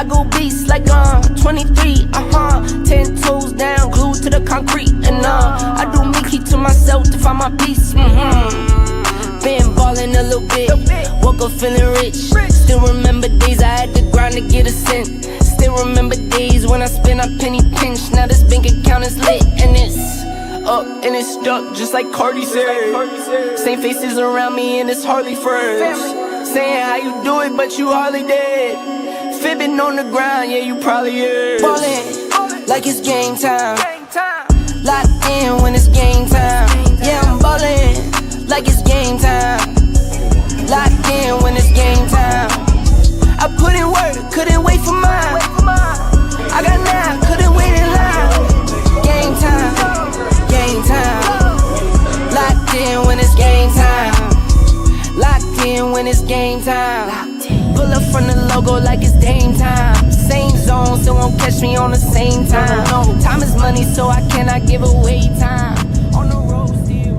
I go beast like 23, 10 toes down, glued to the concrete. And I do Mickey to myself to find my peace. Been ballin' a little bit, woke up feeling rich. Still remember days I had to grind to get a cent. Still remember days when I spent a penny pinch. Now this bank account is lit and it's up and it's stuck just like Cardi said. Same faces around me and it's hardly friends. Saying how you do it but you hardly did. Fibbing on the ground, yeah you probably is. Ballin' like it's game time. Locked in when it's game time. Yeah I'm ballin' like it's game time. Locked in when it's game time. I put in work, couldn't wait for mine. I got 9, couldn't wait in line. Game time, game time. Locked in when it's game time. Locked in when it's game time. Pull up from the logo like it's Dame time. Same zone, so won't catch me on the same time. No, time is money, so I cannot give away time. On the road still.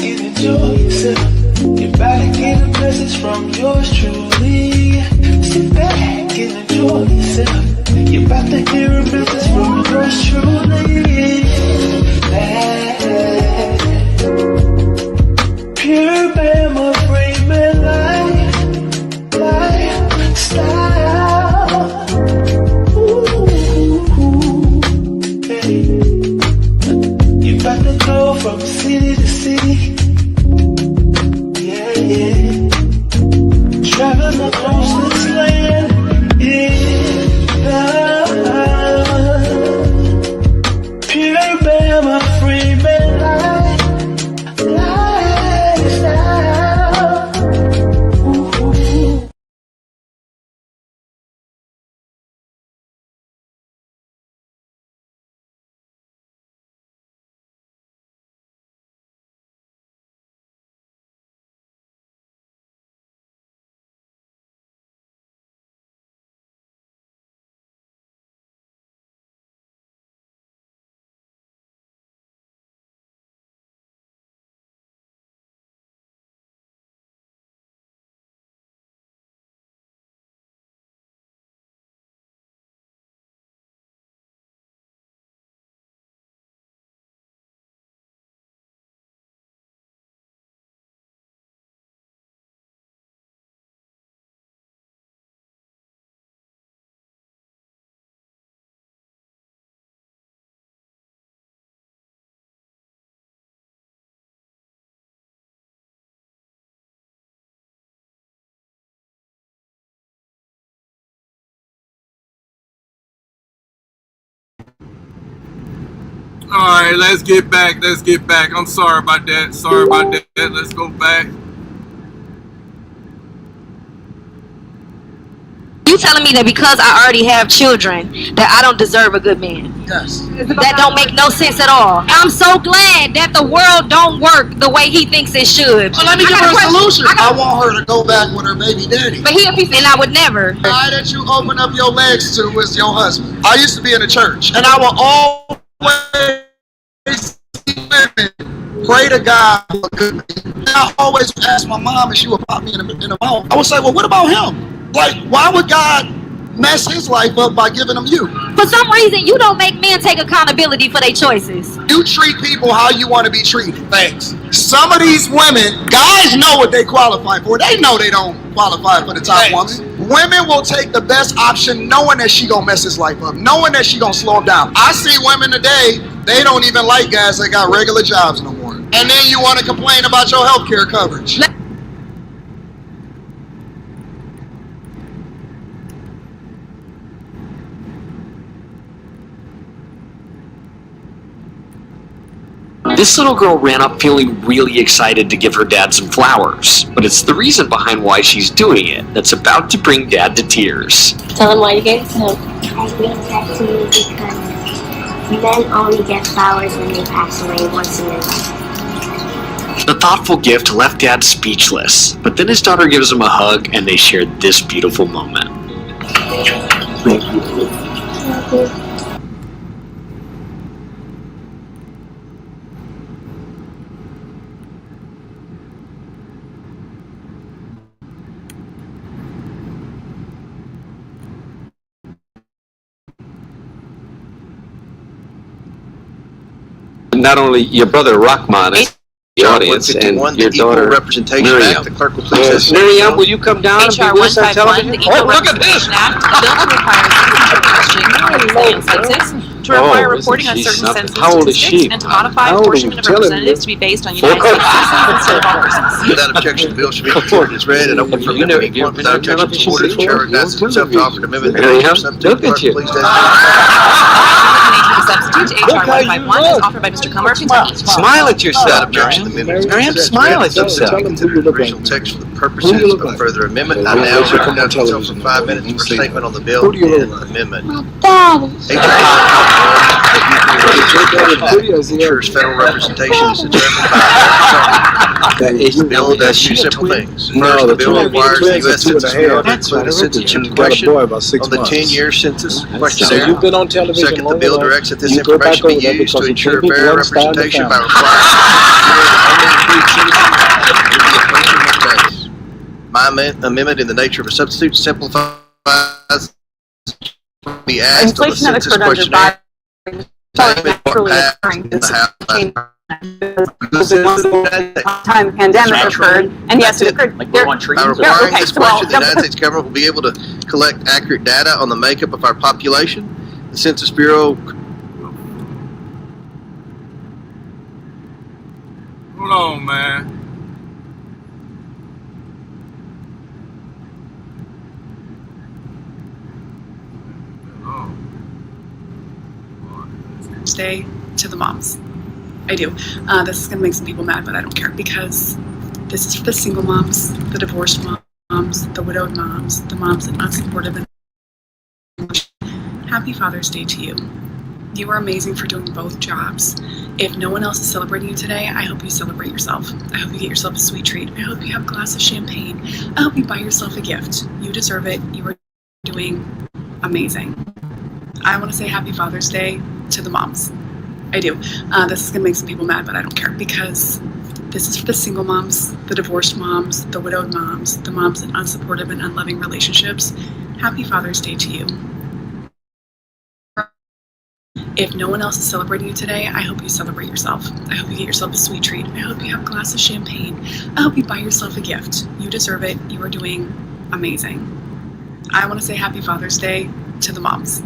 Enjoy yourself. You're about to get a message from yours truly. Sit back and enjoy yourself. You're about to hear a message from yours truly. Pure Bama Freeman lifestyle. Hey. You're about to go from city to city. Traveling across this land, pure Bama Freeman lifestyle. Ooh. Alright, let's get back. I'm sorry about that. Let's go back. You telling me that because I already have children that I don't deserve a good man? Yes. That don't make no sense at all. I'm so glad that the world don't work the way he thinks it should. So let me give her a solution. I want her to go back with her baby daddy. But he'll be, and I would never. The guy that you open up your legs to is your husband. I used to be in a church, and I will always see women pray to God for a good man. And I always ask my mom, and she would pop me in the mouth. I would say, well, what about him? Like, why would God mess his life up by giving him you? For some reason, you don't make men take accountability for their choices. You treat people how you want to be treated. Thanks. Some of these women, guys know what they qualify for. They know they don't qualify for the top woman. Women will take the best option knowing that she gonna mess his life up, knowing that she gonna slow him down. I see women today, they don't even like guys that got regular jobs no more. And then you want to complain about your health care coverage. This little girl ran up feeling really excited to give her dad some flowers, but it's the reason behind why she's doing it that's about to bring Dad to tears. Tell him why you gave it to him. I gave that to you because men only get flowers when they pass away once in their life. The thoughtful gift left Dad speechless, but then his daughter gives him a hug and they shared this beautiful moment. Thank you. Thank you. not only your brother Rahman is the audience, and your daughter representation Miriam. Act. The clerk will please Miriam, will you come down and HR be with us on 151, the television? Equal Oh, look at this! Representation Act, a bill to require citizenship questioning and census, to require Oh, reporting on isn't she certain something? census How old is statistics, she? and to modify How old are apportionment we of telling representatives you? to be based on United States citizens instead of all persons. Without objection, the bill should be reported as read and open for You know, amendment. you've been Without on objection, television ordered. The chair before? recognizes You're on himself to offer an amendment. Miriam, Substitute. look at you. Please designate. Substitute to HR 151 as offered by Mr. Comer of Kentucky. Smile at yourself, Without objection, the amendment. Miriam, smile at yourself. The original text for the purposes of further amendment. I now recognize myself for 5 minutes for statement on the bill and amendment. Ensures federal representation is determined by the bill does two simple things. First, the bill requires the U.S. Census Bureau to include a citizenship question on the 10-year census questionnaire. You've been on television Second, the long bill enough. directs that this You go back information be over there used to because ensure you can't be fair one star in the representation by family. requiring my amendment in the nature of a substitute simplifies be asked on the Inflation that census occurred under questionnaire. naturally occurring. In the House. Time pandemic occurred, and yes, it occurred. By requiring this question, the United States government will be able to collect accurate data on the makeup of our population. The Census Bureau. Hold on, man. Day to the moms. I do. This is going to make some people mad, but I don't care because this is for the single moms, the divorced moms, the widowed moms, the moms that unsupportive. Happy Father's Day to you. You are amazing for doing both jobs. If no one else is celebrating you today, I hope you celebrate yourself. I hope you get yourself a sweet treat. I hope you have a glass of champagne. I hope you buy yourself a gift. You deserve it. You are doing amazing. I want to say Happy Father's Day to the moms. I do. This is going to make some people mad, but I don't care because this is for the single moms, the divorced moms, the widowed moms, the moms in unsupportive and unloving relationships. Happy Father's Day to you. If no one else is celebrating you today, I hope you celebrate yourself. I hope you get yourself a sweet treat. I hope you have a glass of champagne. I hope you buy yourself a gift. You deserve it. You are doing amazing. I want to say Happy Father's Day to the moms.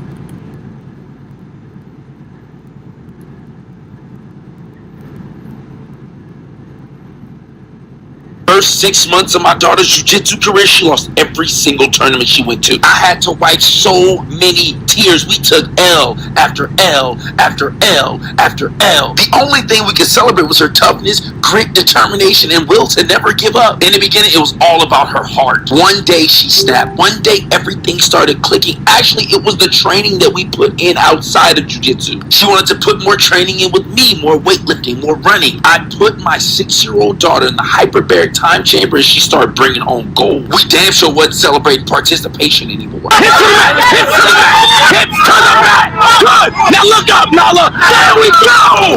First 6 months of my daughter's jiu-jitsu career, she lost every single tournament she went to. I had to wipe so many tears. We took L after L after L after L. The only thing we could celebrate was her toughness, grit, determination, and will to never give up. In the beginning, it was all about her heart. One day she snapped. One day everything started clicking. Actually, it was the training that we put in outside of jiu-jitsu. She wanted to put more training in with me, more weightlifting, more running. I put my 6-year-old daughter in the hyperbaric time chamber and she started bringing home gold. We damn sure wasn't celebrating participation anymore. Hit to the mat! Hit to the mat! Hit to the mat! Good! Now look up, Nala! There we go!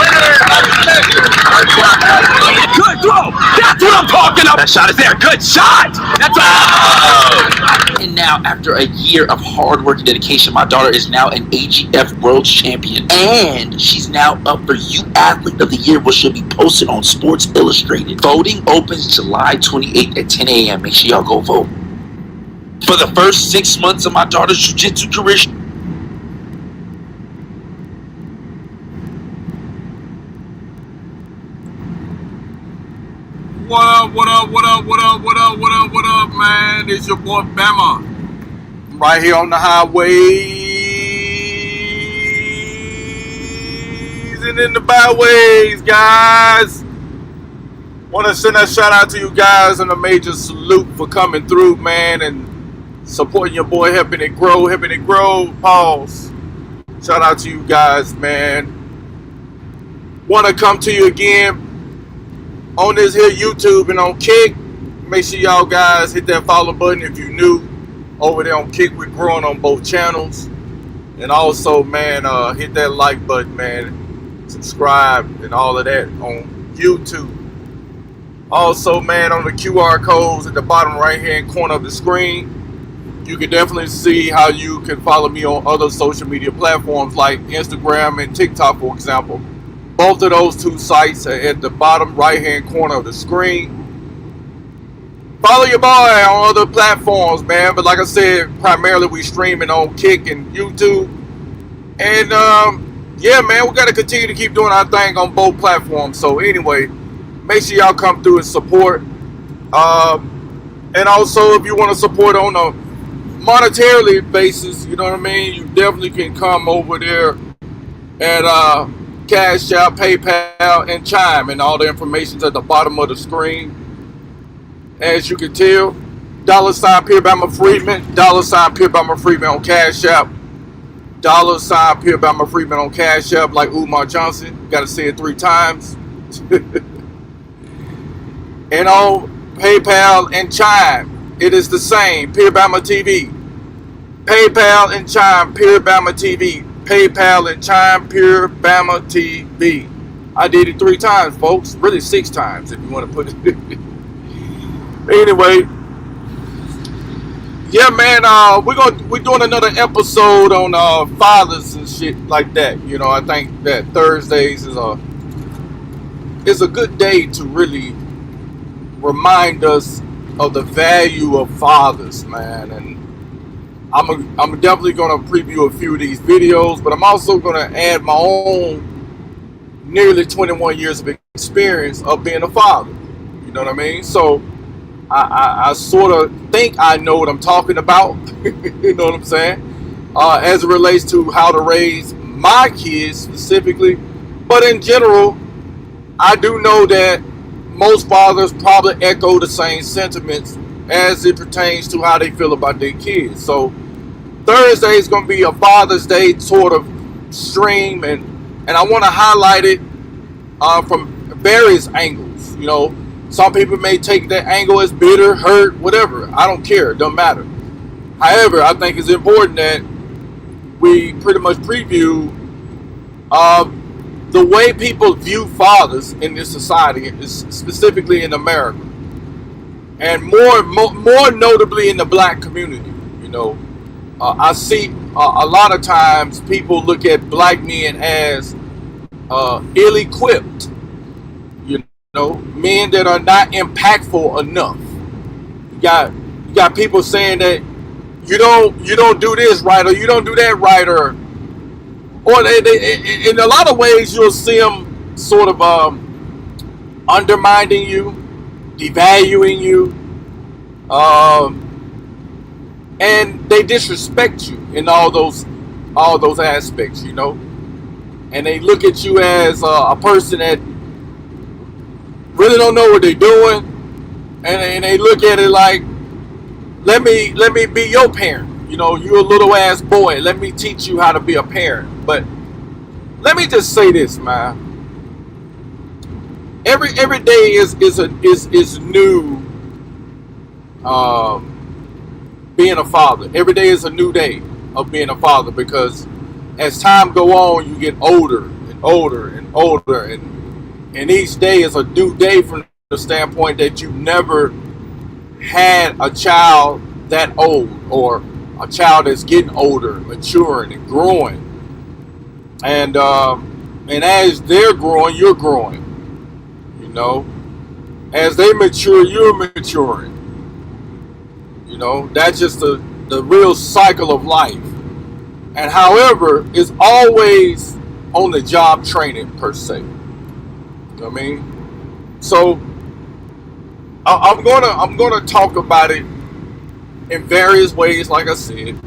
Good throw! That's what I'm talking about! That shot is there. Good shot! That's all! And now, after a year of hard work and dedication, my daughter is now an AGF World Champion. And she's now up for Youth Athlete of the Year, which she'll be posted on Sports Illustrated. Voting opens July 28th at 10 a.m. Make sure y'all go vote. For the first 6 months of my daughter's jiu-jitsu career, What up, what up, what up, what up, what up, what up, what up, man? It's your boy Bama. Right here on the highways and in the byways, guys. Want to send a shout out to you guys and a major salute for coming through, man, and supporting your boy, helping it grow, pause. Shout out to you guys, man. Want to come to you again on this here YouTube and on Kick. Make sure y'all guys hit that follow button if you new over there on Kick. We're growing on both channels. And also, man, hit that like button, man. Subscribe and all of that on YouTube. Also, man, on the QR codes at the bottom right hand corner of the screen, you can definitely see how you can follow me on other social media platforms like Instagram and TikTok, for example. Both of those two sites are at the bottom right-hand corner of the screen. Follow your boy on other platforms, man. But like I said, primarily we streaming on Kick and YouTube. And yeah, man, we got to continue to keep doing our thing on both platforms. So anyway, make sure y'all come through and support. And also, if you want to support on a monetarily basis, you know what I mean, you definitely can come over there at Cash App, PayPal, and Chime, and all the information's at the bottom of the screen. As you can tell, $ Pure Bama Freeman, $ Pure Bama Freeman on Cash App, $ Pure Bama Freeman on Cash App, like Umar Johnson. Got to say it 3 times. And on PayPal and Chime, it is the same. Pure Bama TV. PayPal and Chime, Pure Bama TV. PayPal and Chime, Pure Bama TV. I did it 3 times, folks. Really 6 times, if you want to put it. Anyway, yeah, man. We're doing another episode on fathers and shit like that. You know, I think that Thursdays is a good day to really remind us of the value of fathers, man. And I'm definitely gonna preview a few of these videos, but I'm also gonna add my own nearly 21 years of experience of being a father. You know what I mean? So I sort of think I know what I'm talking about. You know what I'm saying? As it relates to how to raise my kids specifically, but in general, I do know that most fathers probably echo the same sentiments as it pertains to how they feel about their kids. So Thursday is going to be a Father's Day sort of stream, and I want to highlight it from various angles. You know, some people may take that angle as bitter, hurt, whatever. I don't care. It doesn't matter. However, I think it's important that we pretty much preview the way people view fathers in this society, specifically in America, and more notably in the black community. You know, I see a lot of times people look at black men as ill-equipped. You know, men that are not impactful enough. You got people saying that you don't do this right, or you don't do that right, or in a lot of ways you'll see them sort of undermining you, devaluing you, and they disrespect you in all those aspects, you know. And they look at you as a person that really don't know what they're doing, and they look at it like, let me be your parent. You know, you're a little ass boy. Let me teach you how to be a parent. But let me just say this, man. Every day is new. Being a father. Every day is a new day of being a father, because as time go on, you get older and older and older, and each day is a new day from the standpoint that you never had a child that old, or a child that's getting older, maturing and growing, and as they're growing, you're growing. You know, as they mature, you're maturing. You know, that's just the real cycle of life. And however, it's always on the job training per se. You know what I mean? So I'm gonna talk about it in various ways, like I said.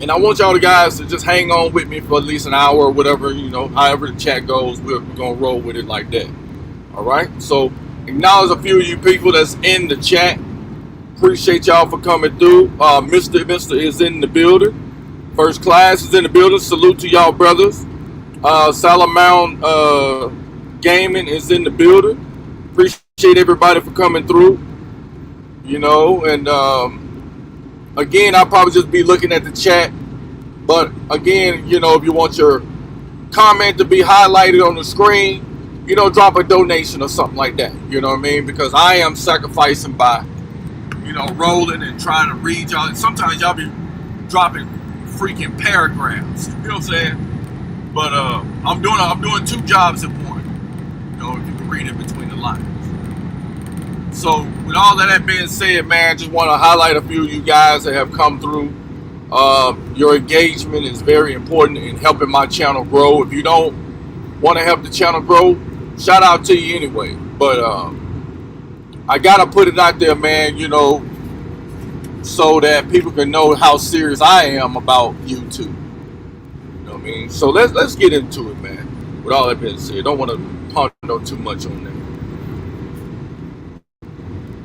And I want y'all guys to just hang on with me for at least an hour or whatever, you know, however the chat goes, we're gonna roll with it like that. Alright? So acknowledge a few of you people that's in the chat. Appreciate y'all for coming through. Mr. is in the building. First Class is in the building. Salute to y'all brothers. Salamount Gaming is in the building. Appreciate everybody for coming through. You know, and again, I'll probably just be looking at the chat. But again, you know, if you want your comment to be highlighted on the screen, you know, drop a donation or something like that. You know what I mean? Because I am sacrificing by, you know, rolling and trying to read y'all. Sometimes y'all be dropping freaking paragraphs. You know what I'm saying? But I'm doing 2 jobs at one. You know, if you can read it between the lines. So with all of that being said, man, just want to highlight a few of you guys that have come through. Your engagement is very important in helping my channel grow. If you don't want to help the channel grow, shout out to you anyway. But I gotta put it out there, man, you know, so that people can know how serious I am about YouTube. You know what I mean? So let's get into it, man. With all that being said, don't want to ponder too much on that.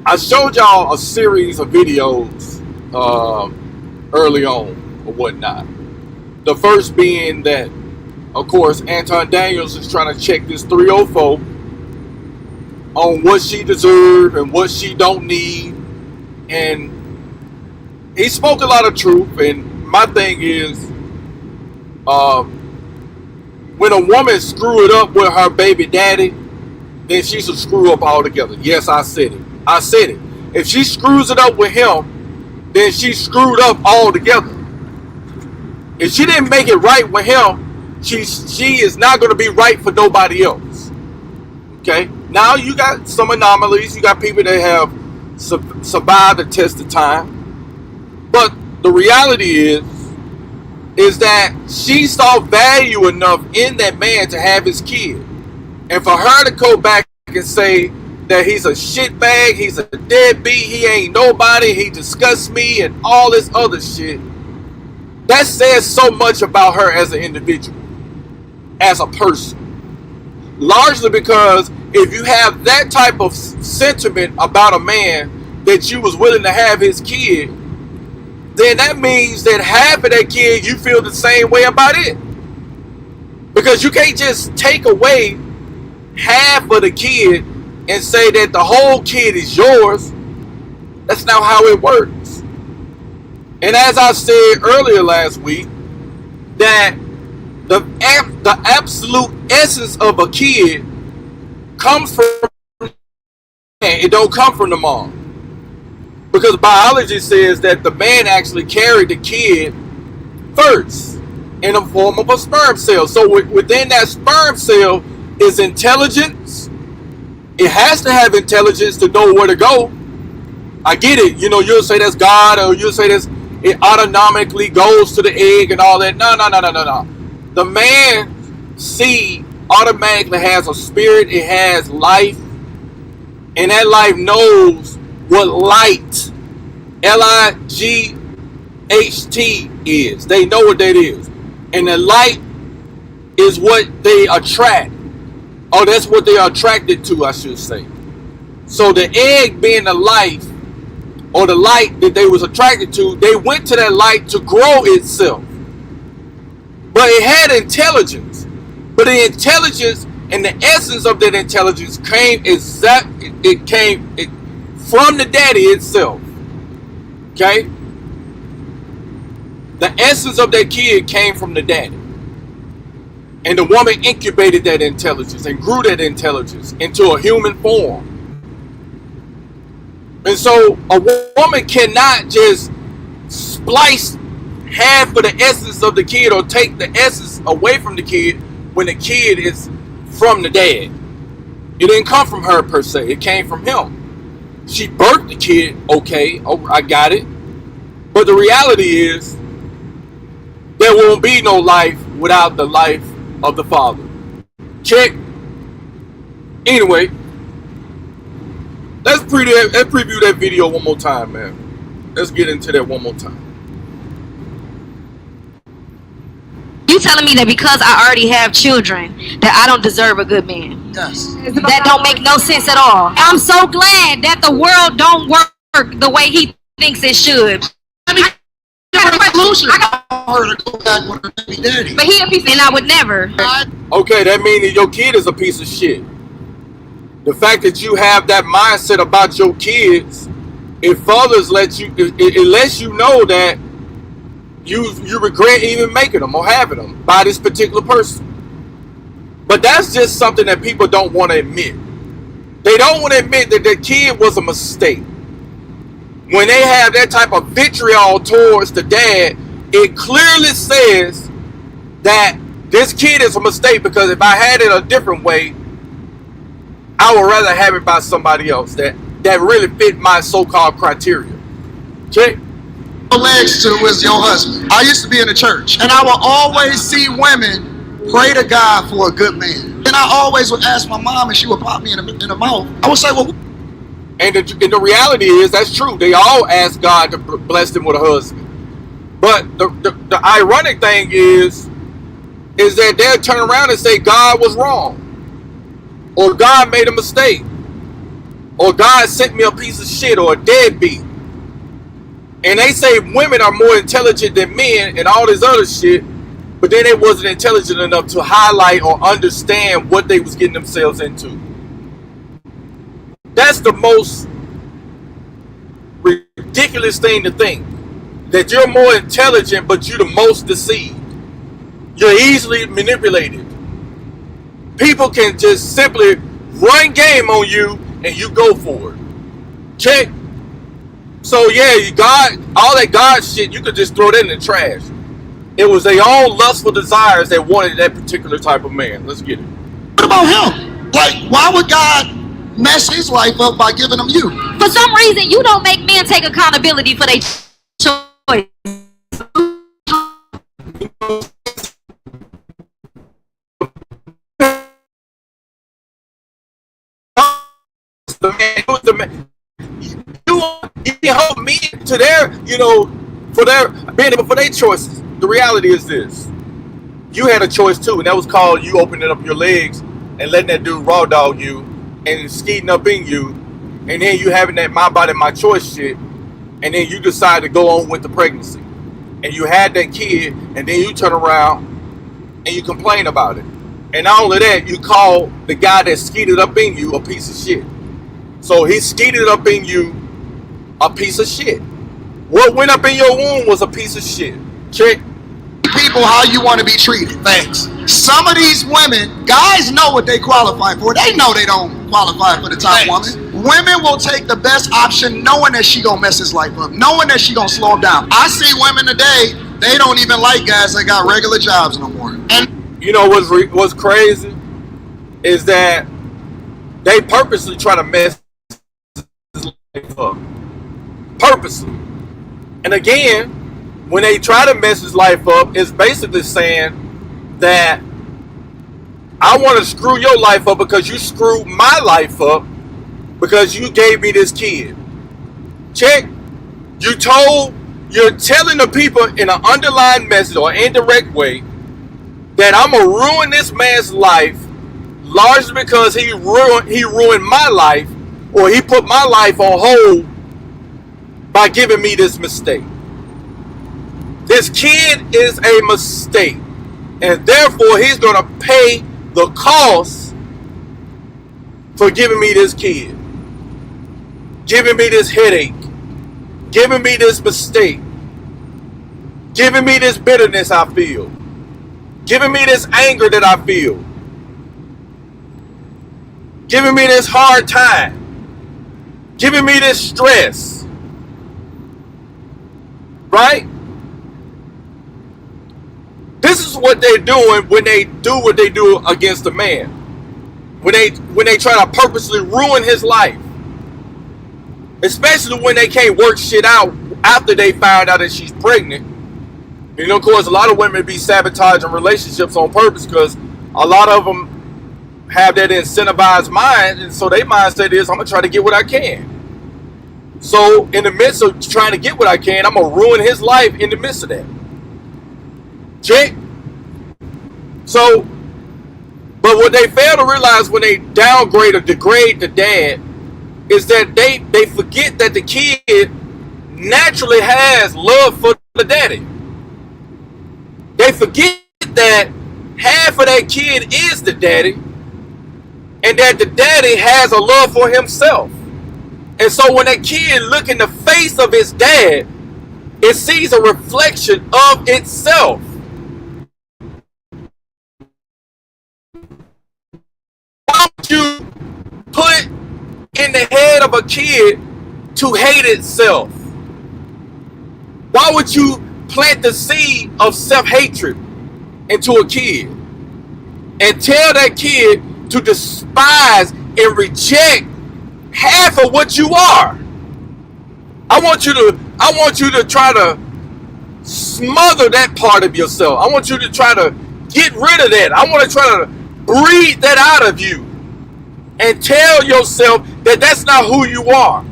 I showed y'all a series of videos early on or whatnot. The first being that, of course, Anton Daniels is trying to check this 304 on what she deserves and what she don't need. And he spoke a lot of truth. And my thing is, when a woman screw it up with her baby daddy, then she's a screw up altogether. Yes, I said it. I said it. If she screws it up with him, then she screwed up altogether. If she didn't make it right with him, she is not going to be right for nobody else. Okay? Now you got some anomalies. You got people that have survived the test of time. But the reality is that she saw value enough in that man to have his kid. And for her to go back and say that he's a shitbag, he's a deadbeat, he ain't nobody, he disgusts me, and all this other shit, that says so much about her as an individual, as a person. Largely because if you have that type of sentiment about a man that you was willing to have his kid, then that means that half of that kid you feel the same way about it. Because you can't just take away half of the kid and say that the whole kid is yours. That's not how it works. And as I said earlier last week, that the absolute essence of a kid comes from the man. It don't come from the mom. Because biology says that the man actually carried the kid first in the form of a sperm cell. So within that sperm cell is intelligence. It has to have intelligence to know where to go. I get it. You know, you'll say that's God, or you'll say that's it autonomically goes to the egg and all that. No. The man seed automatically has a spirit. It has life. And that life knows what light, L-I-G-H-T is. They know what that is. And the light is what they attract. Oh, that's what they are attracted to, I should say. So the egg being the life, or the light that they was attracted to, they went to that light to grow itself. But it had intelligence. But the intelligence and the essence of that intelligence came from the daddy itself. Okay? The essence of that kid came from the daddy. And the woman incubated that intelligence and grew that intelligence into a human form. And so a woman cannot just splice half of the essence of the kid or take the essence away from the kid when the kid is from the dad. It didn't come from her per se. It came from him. She birthed the kid, okay, I got it. But the reality is, there won't be no life without the life of the father. Check. Anyway, let's preview that video one more time, man. Let's get into that one more time. You telling me that because I already have children that I don't deserve a good man? Yes. That don't make no sense at all. I'm so glad that the world don't work the way he thinks it should. But he a piece of, and I would never. Okay, that means that your kid is a piece of shit. The fact that you have that mindset about your kids, it lets you know that you regret even making them or having them by this particular person. But that's just something that people don't want to admit. They don't want to admit that their kid was a mistake. When they have that type of vitriol towards the dad, it clearly says that This kid is a mistake because if I had it a different way, I would rather have it by somebody else that really fit my so-called criteria. Check. Legs to is your husband. I used to be in the church, and I will always see women pray to God for a good man. And I always would ask my mom, and she would pop me in the mouth. I would say, well, and the reality is that's true. They all ask God to bless them with a husband. But the ironic thing is that they'll turn around and say God was wrong, or God made a mistake, or God sent me a piece of shit or a deadbeat. And they say women are more intelligent than men and all this other shit, but then they wasn't intelligent enough to highlight or understand what they was getting themselves into. That's the most ridiculous thing to think, that you're more intelligent but you're the most deceived. You're easily manipulated. People can just simply run game on you and you go for it. Check. So yeah, God, all that God shit, you could just throw that in the trash. It was their own lustful desires that wanted that particular type of man. Let's get it. What about him? Like, why would God mess his life up by giving him you? For some reason, you don't make men take accountability for their choice. You hold men to their, for their choices. The reality is this: you had a choice too, and that was called you opening up your legs and letting that dude raw dog you and skeeting up in you, and then you having that my body, my choice shit, and then you decide to go on with the pregnancy, and you had that kid, and then you turn around and you complain about it, and not only that, you call the guy that skeeted up in you a piece of shit. So he skeeted up in you a piece of shit. What went up in your womb was a piece of shit. Check. People how you want to be treated. Thanks. Some of these women, guys know what they qualify for. They know they don't qualify for the top woman. Women will take the best option knowing that she gonna mess his life up, knowing that she gonna slow him down. I see women today, they don't even like guys that got regular jobs no more. And you know what's crazy is that they purposely try to mess his life up. Purposely. And again, when they try to mess his life up, it's basically saying that I want to screw your life up because you screwed my life up because you gave me this kid. Check. You're telling the people in an underlying message or indirect way that I'm going to ruin this man's life largely because he ruined my life, or he put my life on hold by giving me this mistake. This kid is a mistake, and therefore he's going to pay the cost for giving me this kid, giving me this headache, giving me this mistake, giving me this bitterness I feel, giving me this anger that I feel, giving me this hard time, giving me this stress. Right? This is what they're doing when they do what they do against a man. When they try to purposely ruin his life. Especially when they can't work shit out after they find out that she's pregnant. And of course, a lot of women be sabotaging relationships on purpose because a lot of them have that incentivized mind, and so their mindset is, I'm going to try to get what I can. So in the midst of trying to get what I can, I'm going to ruin his life in the midst of that. Check. So, but what they fail to realize when they downgrade or degrade the dad is that they forget that the kid naturally has love for the daddy. They forget that half of that kid is the daddy, and that the daddy has a love for himself. And so when that kid look in the face of his dad, it sees a reflection of itself. Why would you put in the head of a kid to hate itself? Why would you plant the seed of self-hatred into a kid? and tell that kid to despise and reject half of what you are. I want you to try to smother that part of yourself. I want you to try to get rid of that. I want to try to breathe that out of you and tell yourself that that's not who you are.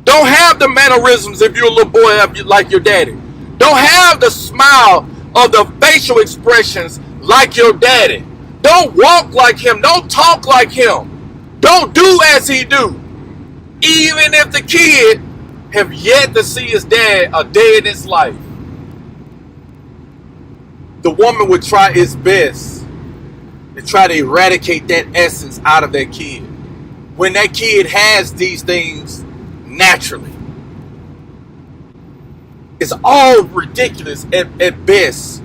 Don't have the mannerisms if you're a little boy like your daddy. Don't have the smile or the facial expressions like your daddy. Don't walk like him. Don't talk like him. Don't do as he do. Even if the kid have yet to see his dad a day in his life. The woman would try its best to try to eradicate that essence out of that kid. When that kid has these things naturally. It's all ridiculous at best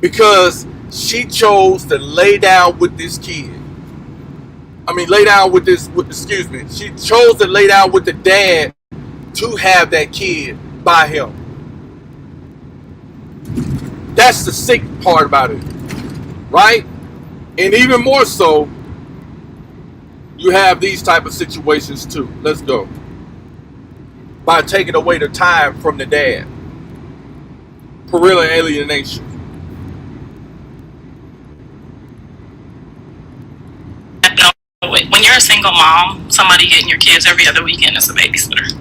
because she chose to lay down with this kid. She chose to lay down with the dad to have that kid by him. That's the sick part about it, right? And even more so, you have these type of situations too. Let's go. By taking away the time from the dad. Parental alienation. When you're a single mom, somebody getting your kids every other weekend is a babysitter.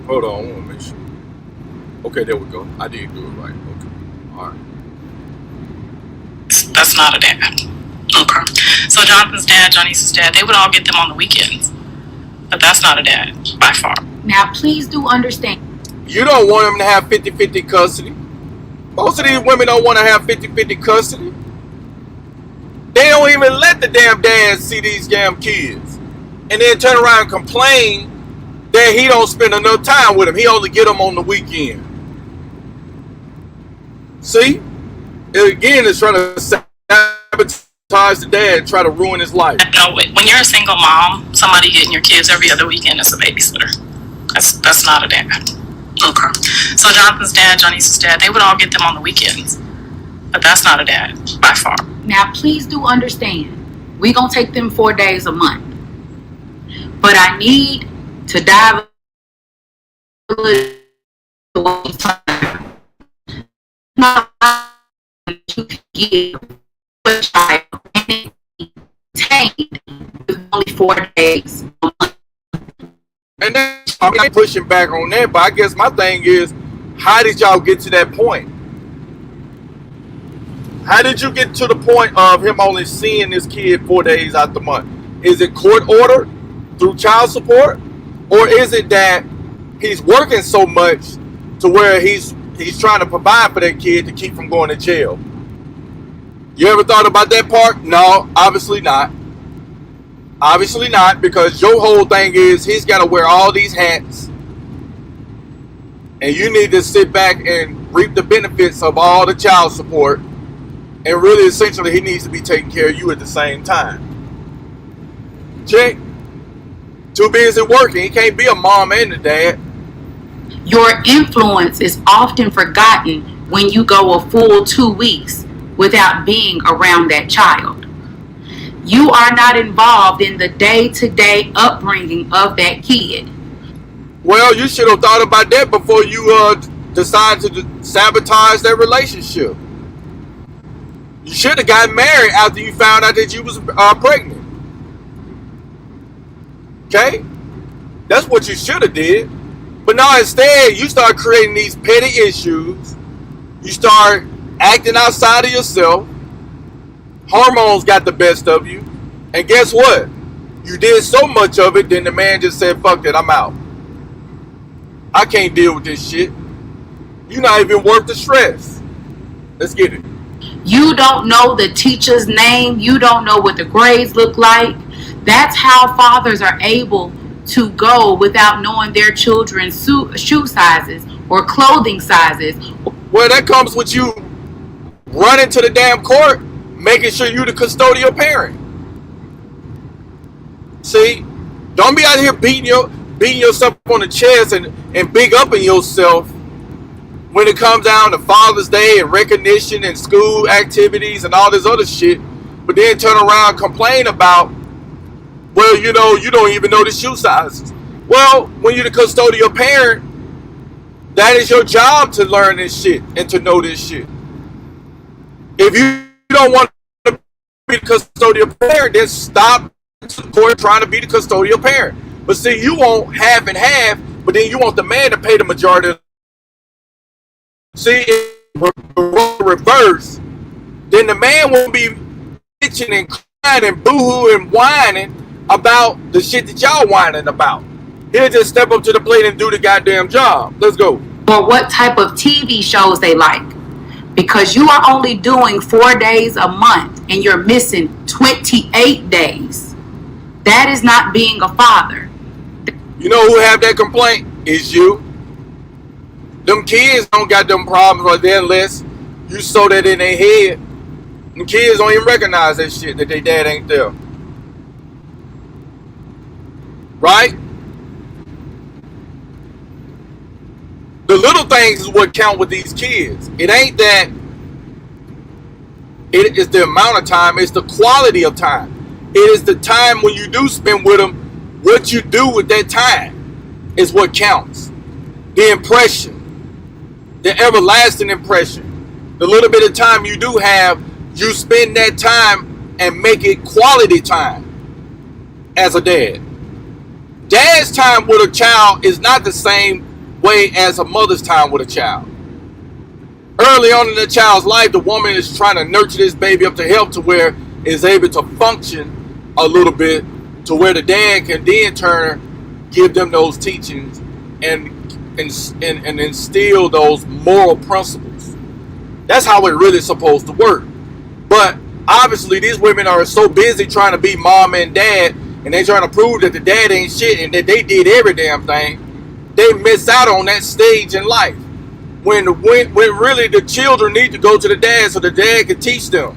Hold on, I want to make sure. Okay, there we go. I didn't do it right. Okay. All right. That's not a dad. Okay. So Jonathan's dad, Janice's dad, they would all get them on the weekends. But that's not a dad, by far. Now, please do understand. You don't want them to have 50-50 custody. Most of these women don't want to have 50-50 custody. They don't even let the damn dads see these damn kids. And then turn around and complain that he don't spend enough time with them. He only get them on the weekend. See? Again, it's trying to sabotage the dad and try to ruin his life. No, when you're a single mom, somebody getting your kids every other weekend is a babysitter. That's not a dad. Okay. So Jonathan's dad, Janice's dad, they would all get them on the weekends. But that's not a dad, by far. Now, please do understand. We're going to take them 4 days a month. But I need to dive a little you give a child and maintained with only 4 days a month. And then I'm not pushing back on that, but I guess my thing is, how did y'all get to that point? How did you get to the point of him only seeing this kid 4 days out the month? Is it court order through child support? Or is it that he's working so much to where he's trying to provide for that kid to keep from going to jail? You ever thought about that part? No, obviously not. Obviously not, because your whole thing is he's got to wear all these hats. And you need to sit back and reap the benefits of all the child support. And really, essentially, he needs to be taking care of you at the same time. Check. Too busy working. He can't be a mom and a dad. Your influence is often forgotten when you go a full 2 weeks without being around that child. You are not involved in the day-to-day upbringing of that kid. Well, you should have thought about that before you decided to sabotage that relationship. You should have gotten married after you found out that you was pregnant. Okay? That's what you should have did. But now instead, you start creating these petty issues. You start acting outside of yourself. Hormones got the best of you. And guess what? You did so much of it, then the man just said, fuck it, I'm out. I can't deal with this shit. You're not even worth the stress. Let's get it. You don't know the teacher's name. You don't know what the grades look like. That's how fathers are able to go without knowing their children's shoe sizes or clothing sizes. Well, that comes with you running to the damn court, making sure you're the custodial parent. See? Don't be out here beating yourself on the chest and big upping yourself when it comes down to Father's Day and recognition and school activities and all this other shit, but then turn around and complain about, well, you know, you don't even know the shoe sizes. Well, when you're the custodial parent, that is your job to learn this shit and to know this shit. If you don't want to be the custodial parent, then stop to the court trying to be the custodial parent. But see, you want half and half, but then you want the man to pay the majority. See, if reverse, then the man won't be bitching and crying and boo-hoo and whining about the shit that y'all whining about. He'll just step up to the plate and do the goddamn job. Let's go. Or what type of TV shows they like. Because you are only doing 4 days a month and you're missing 28 days. That is not being a father. You know who have that complaint? Is you. Them kids don't got them problems right there unless you sow that in their head. Them kids don't even recognize that shit, that their dad ain't there. Right? The little things is what count with these kids. It ain't that. It is the amount of time. It's the quality of time. It is the time when you do spend with them. What you do with that time is what counts. The impression. The everlasting impression. The little bit of time you do have, you spend that time and make it quality time as a dad. Dad's time with a child is not the same way as a mother's time with a child. Early on in the child's life, the woman is trying to nurture this baby up to health to where it's able to function a little bit, to where the dad can then turn, give them those teachings and instill those moral principles. That's how it really is supposed to work. But obviously these women are so busy trying to be mom and dad, and they trying to prove that the dad ain't shit and that they did every damn thing. They miss out on that stage in life when really the children need to go to the dad so the dad can teach them.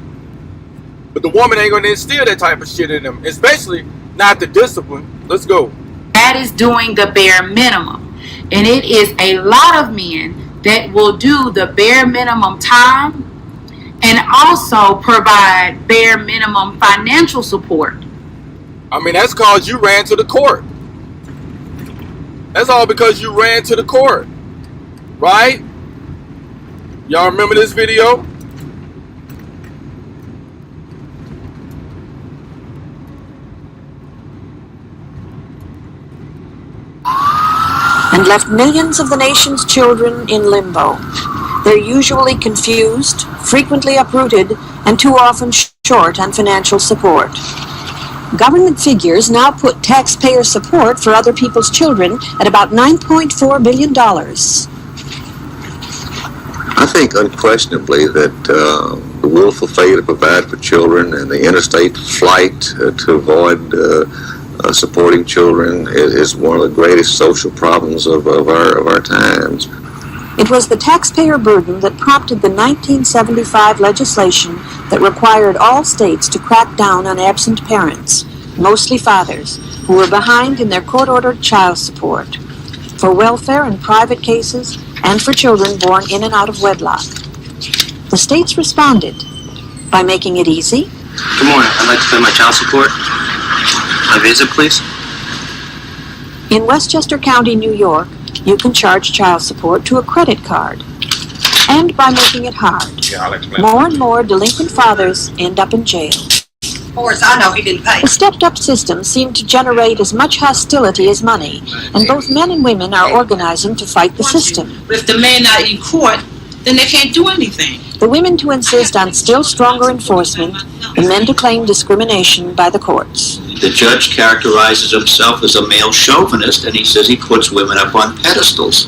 But the woman ain't gonna instill that type of shit in them, especially not the discipline. Let's go. That is doing the bare minimum. And it is a lot of men that will do the bare minimum time and also provide bare minimum financial support. I mean, that's cause you ran to the court. That's all because you ran to the court, right? Y'all remember this video? And left millions of the nation's children in limbo. They're usually confused, frequently uprooted, and too often short on financial support. Government figures now put taxpayer support for other people's children at about $9.4 billion. I think unquestionably that the willful failure to provide for children and the interstate flight to avoid supporting children is one of the greatest social problems of our times. It was the taxpayer burden that prompted the 1975 legislation that required all states to crack down on absent parents, mostly fathers, who were behind in their court-ordered child support, for welfare in private cases, and for children born in and out of wedlock. The states responded by making it easy. Good morning. I'd like to pay my child support. My visit, please. In Westchester County, New York, you can charge child support to a credit card. And by making it hard, more and more delinquent fathers end up in jail. Of course, I know he didn't pay. The stepped-up system seemed to generate as much hostility as money, and both men and women are organizing to fight the system. If the man not in court, then they can't do anything. The women to insist on still stronger enforcement, the men to claim discrimination by the courts. The judge characterizes himself as a male chauvinist, and he says he puts women up on pedestals.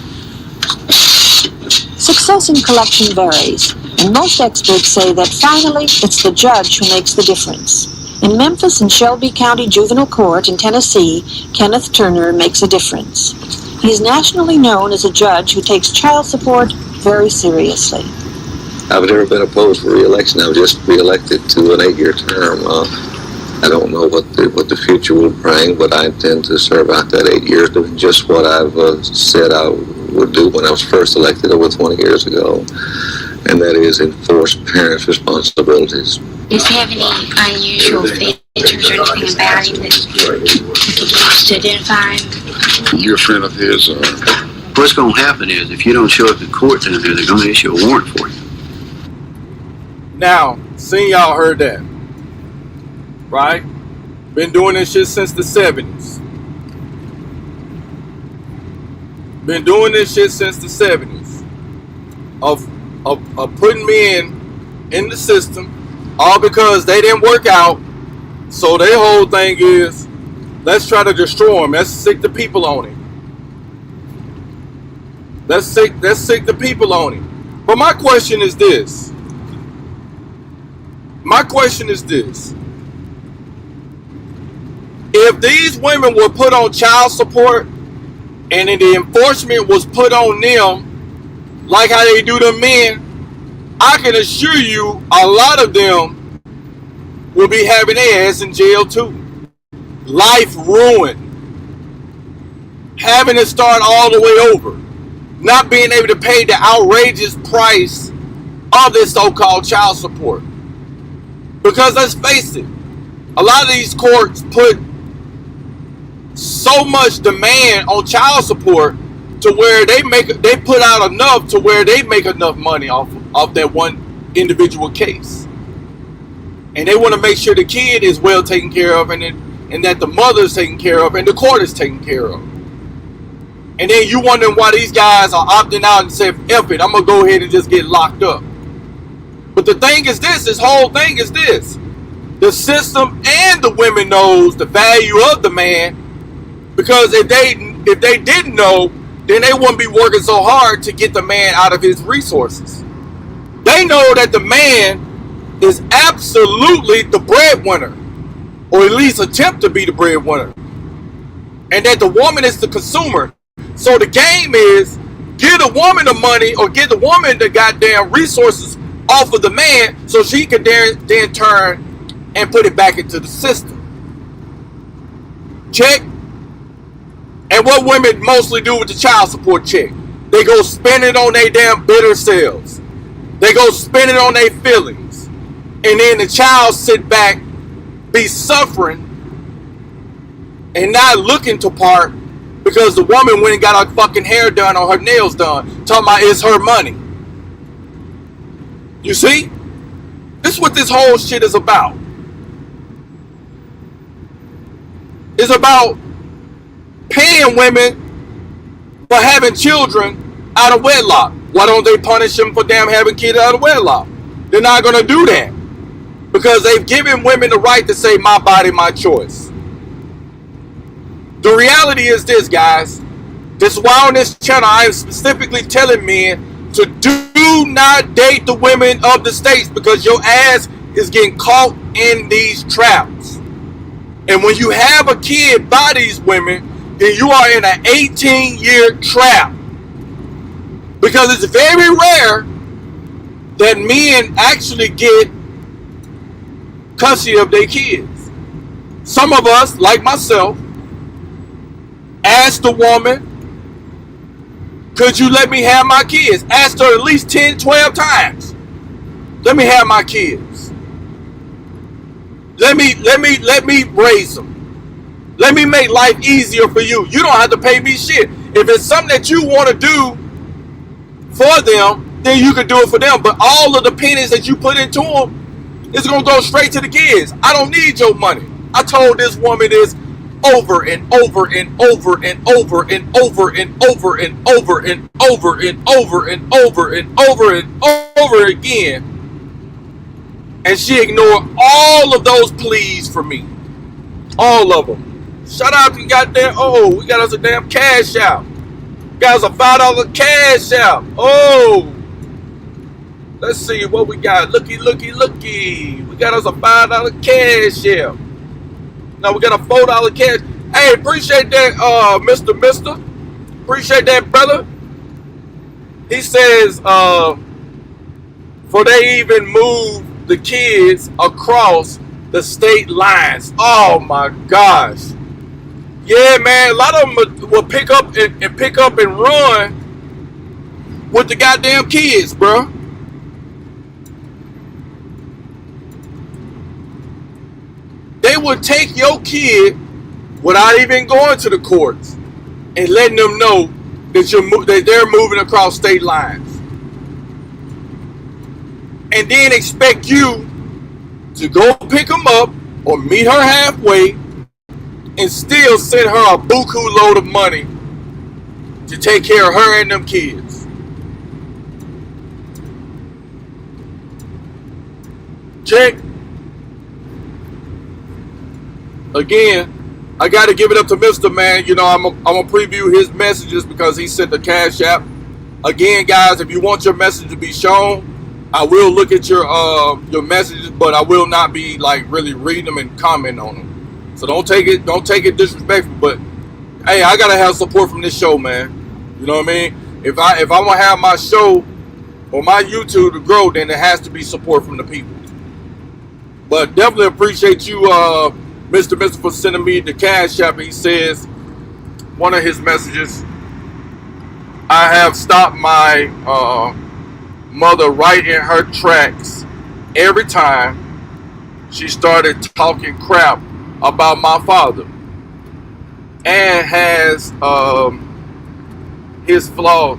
Success in collection varies, and most experts say that finally it's the judge who makes the difference. In Memphis and Shelby County Juvenile Court in Tennessee, Kenneth Turner makes a difference. He's nationally known as a judge who takes child support very seriously. I've never been opposed for re-election. I was just re-elected to an 8-year term. I don't know what the future will bring, but I intend to serve out that 8 years doing just what I've said I would do when I was first elected over 20 years ago, and that is enforce parents' responsibilities. Does he have any unusual features or anything about him that you could use to identify him? You're a friend of his. What's going to happen is if you don't show up at court down there, they're going to issue a warrant for you. Now, seeing y'all heard that, right? Been doing this shit since the 70s. Been doing this shit since the 70s. Of putting men in the system, all because they didn't work out. So their whole thing is, let's try to destroy them. Let's sick the people on it. Let's sick the people on it. But my question is this. If these women were put on child support and then the enforcement was put on them like how they do the men, I can assure you a lot of them will be having their ass in jail too. Life ruined. Having to start all the way over. Not being able to pay the outrageous price of this so-called child support. Because let's face it, a lot of these courts put so much demand on child support to where they put out enough to where they make enough money off that one individual case. And they want to make sure the kid is well taken care of and that the mother is taken care of and the court is taken care of. And then you wondering why these guys are opting out and say, F it, I'm going to go ahead and just get locked up. But the thing is this whole thing is this. The system and the women knows the value of the man, because if they didn't know, then they wouldn't be working so hard to get the man out of his resources. They know that the man is absolutely the breadwinner, or at least attempt to be the breadwinner, and that the woman is the consumer. So the game is get a woman the money or get the woman the goddamn resources off of the man so she can then turn and put it back into the system. Check. And what women mostly do with the child support check, they go spend it on their damn bitter selves. They go spend it on their feelings. And then the child sit back, be suffering, and not looking to part because the woman went and got her fucking hair done or her nails done, talking about it's her money. You see? This is what this whole shit is about. It's about paying women for having children out of wedlock. Why don't they punish them for damn having kids out of wedlock? They're not going to do that. Because they've given women the right to say, my body, my choice. The reality is this, guys. This is why on this channel I am specifically telling men to do not date the women of the states, because your ass is getting caught in these traps. And when you have a kid by these women, then you are in an 18-year trap. Because it's very rare that men actually get custody of their kids. Some of us, like myself, asked the woman, could you let me have my kids? Asked her at least 10, 12 times. Let me have my kids. Let me raise them. Let me make life easier for you. You don't have to pay me shit. If it's something that you want to do for them, then you can do it for them. But all of the pennies that you put into them is going to go straight to the kids. I don't need your money. I told this woman this over and over and over and over and over and over and over and over and over and over and over and over again. And she ignored all of those pleas for me. All of them. Shout out to goddamn, we got us a damn cash out. Got us a $5 cash out. Let's see what we got. Looky. We got us a $5 cash out. Now we got a $4 cash. Hey, appreciate that, Mr. Appreciate that, brother. He says, for they even move the kids across the state lines. Oh my gosh. Yeah, man, a lot of them will pick up and run with the goddamn kids, bro. They would take your kid without even going to the courts and letting them know that they're moving across state lines, and then expect you to go pick them up or meet her halfway and still send her a buku load of money to take care of her and them kids. Check. Again, I got to give it up to Mr. Man. You know, I'm gonna preview his messages because he sent the Cash App. Again, guys, if you want your message to be shown, I will look at your messages, but I will not be like really reading them and commenting on them. So don't take it disrespectful. But hey, I gotta have support from this show, man. You know what I mean? If I want to have my show or my YouTube to grow, then it has to be support from the people. But definitely appreciate you, Mr. for sending me the Cash App. He says, one of his messages, I have stopped my mother right in her tracks every time she started talking crap about my father, and has his flaws.